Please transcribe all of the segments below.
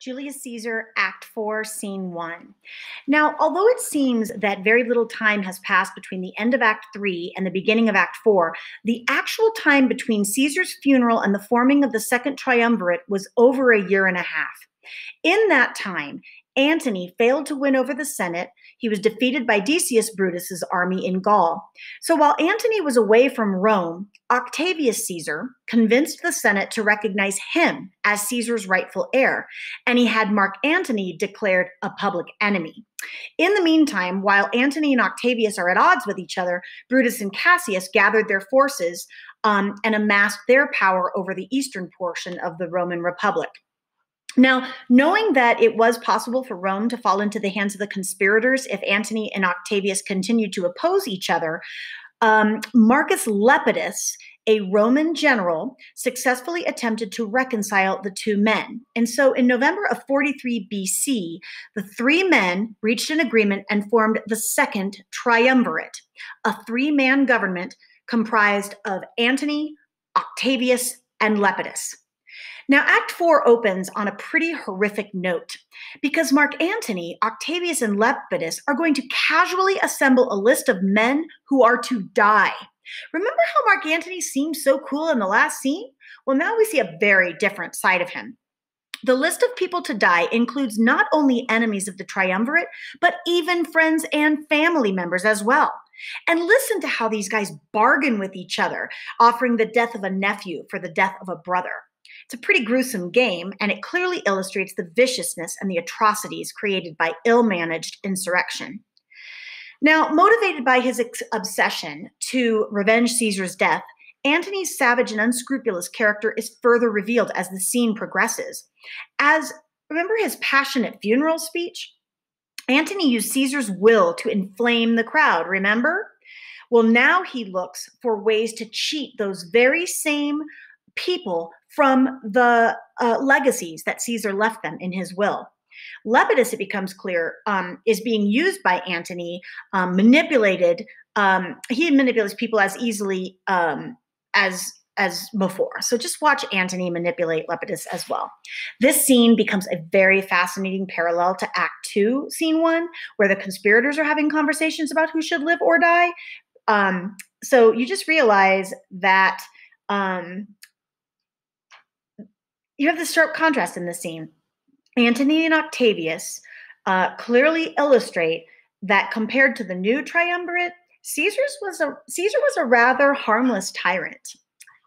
Julius Caesar, Act 4, Scene 1. Now, although it seems that very little time has passed between the end of Act 3 and the beginning of Act 4, the actual time between Caesar's funeral and the forming of the Second Triumvirate was over a year and a half. In that time, Antony failed to win over the Senate. He was defeated by Decius Brutus's army in Gaul. So while Antony was away from Rome, Octavius Caesar convinced the Senate to recognize him as Caesar's rightful heir, and he had Mark Antony declared a public enemy. In the meantime, while Antony and Octavius are at odds with each other, Brutus and Cassius gathered their forces and amassed their power over the eastern portion of the Roman Republic. Now, knowing that it was possible for Rome to fall into the hands of the conspirators if Antony and Octavius continued to oppose each other, Marcus Lepidus, a Roman general, successfully attempted to reconcile the two men. And so in November of 43 BC, the three men reached an agreement and formed the Second Triumvirate, a three-man government comprised of Antony, Octavius, and Lepidus. Now, Act 4 opens on a pretty horrific note because Mark Antony, Octavius, and Lepidus are going to casually assemble a list of men who are to die. Remember how Mark Antony seemed so cool in the last scene? Well, now we see a very different side of him. The list of people to die includes not only enemies of the triumvirate, but even friends and family members as well. And listen to how these guys bargain with each other, offering the death of a nephew for the death of a brother. It's a pretty gruesome game, and it clearly illustrates the viciousness and the atrocities created by ill-managed insurrection. Now, motivated by his obsession to revenge Caesar's death, Antony's savage and unscrupulous character is further revealed as the scene progresses. Remember his passionate funeral speech? Antony used Caesar's will to inflame the crowd, remember? Well, now he looks for ways to cheat those very same people from the legacies that Caesar left them in his will. Lepidus, it becomes clear, is being used by Antony, manipulated. He manipulates people as easily as before. So just watch Antony manipulate Lepidus as well. This scene becomes a very fascinating parallel to Act 2, Scene 1, where the conspirators are having conversations about who should live or die. So you just realize that you have this sharp contrast in this scene. Antony and Octavius clearly illustrate that compared to the new triumvirate, Caesar was a rather harmless tyrant.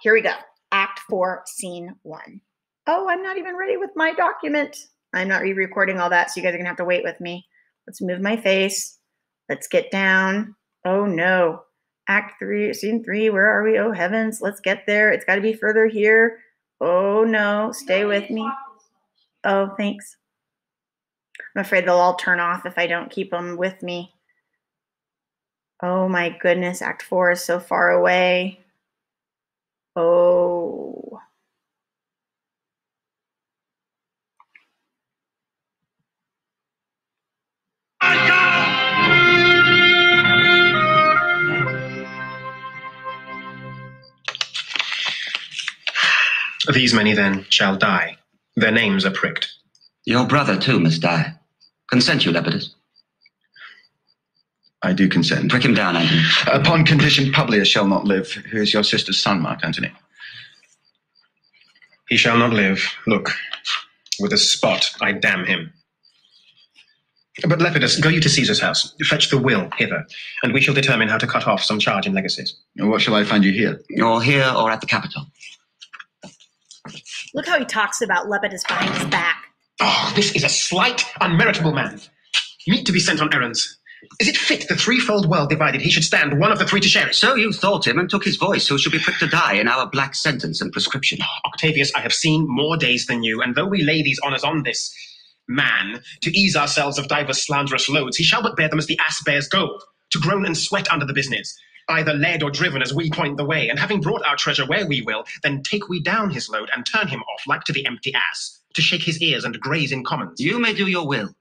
Here we go. Act 4, Scene 1. Oh, I'm not even ready with my document. I'm not re-recording all that, so you guys are going to have to wait with me. Let's move my face. Let's get down. Oh, no. Act 3, Scene 3, where are we? Oh, heavens. Let's get there. It's got to be further here. Oh, no. Stay with me. Oh, thanks. I'm afraid they'll all turn off if I don't keep them with me. Oh, my goodness. Act 4 is so far away. Oh. These many, then, shall die. Their names are pricked. Your brother, too, must die. Consent you, Lepidus? I do consent. Prick him down, Antony. Upon condition Publius shall not live, who is your sister's son, Mark Antony. He shall not live. Look, with a spot I damn him. But Lepidus, go you to Caesar's house, fetch the will hither, and we shall determine how to cut off some charge in legacies. And what shall I find you here? Or here or at the Capitol. Look how he talks about Lepidus behind his back. Oh, this is a slight, unmeritable man. Meet to be sent on errands. Is it fit the threefold world divided he should stand one of the three to share it? So you thought him and took his voice, who should be pricked to die in our black sentence and prescription. Octavius, I have seen more days than you, and though we lay these honours on this man, to ease ourselves of divers slanderous loads, he shall but bear them as the ass bears gold, to groan and sweat under the business, either led or driven as we point the way, and having brought our treasure where we will, then take we down his load and turn him off like to the empty ass, to shake his ears and graze in commons. You may do your will,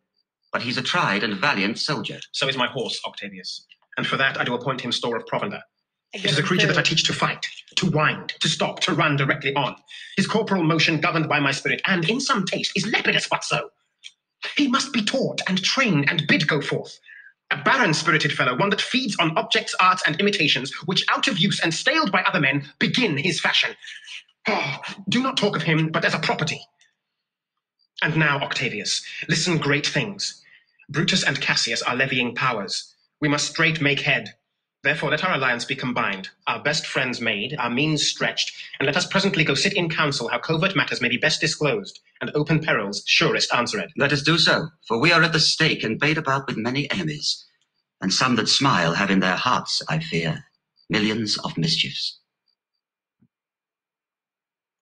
but he's a tried and valiant soldier. So is my horse, Octavius, and for that I do appoint him store of provender. I It give is a him creature that I food. teach to fight, to wind, to stop, to run directly on. His corporal motion governed by my spirit, and in some taste is lepidus but so. He must be taught and trained and bid go forth. A barren-spirited fellow, one that feeds on objects, arts, and imitations, which out of use and staled by other men, begin his fashion. Oh, do not talk of him, but as a property. And now, Octavius, listen great things. Brutus and Cassius are levying powers. We must straight make head. Therefore let our alliance be combined, our best friends made, our means stretched, and let us presently go sit in council how covert matters may be best disclosed, and open perils surest answered. Let us do so, for we are at the stake and bait about with many enemies, and some that smile have in their hearts, I fear, millions of mischiefs.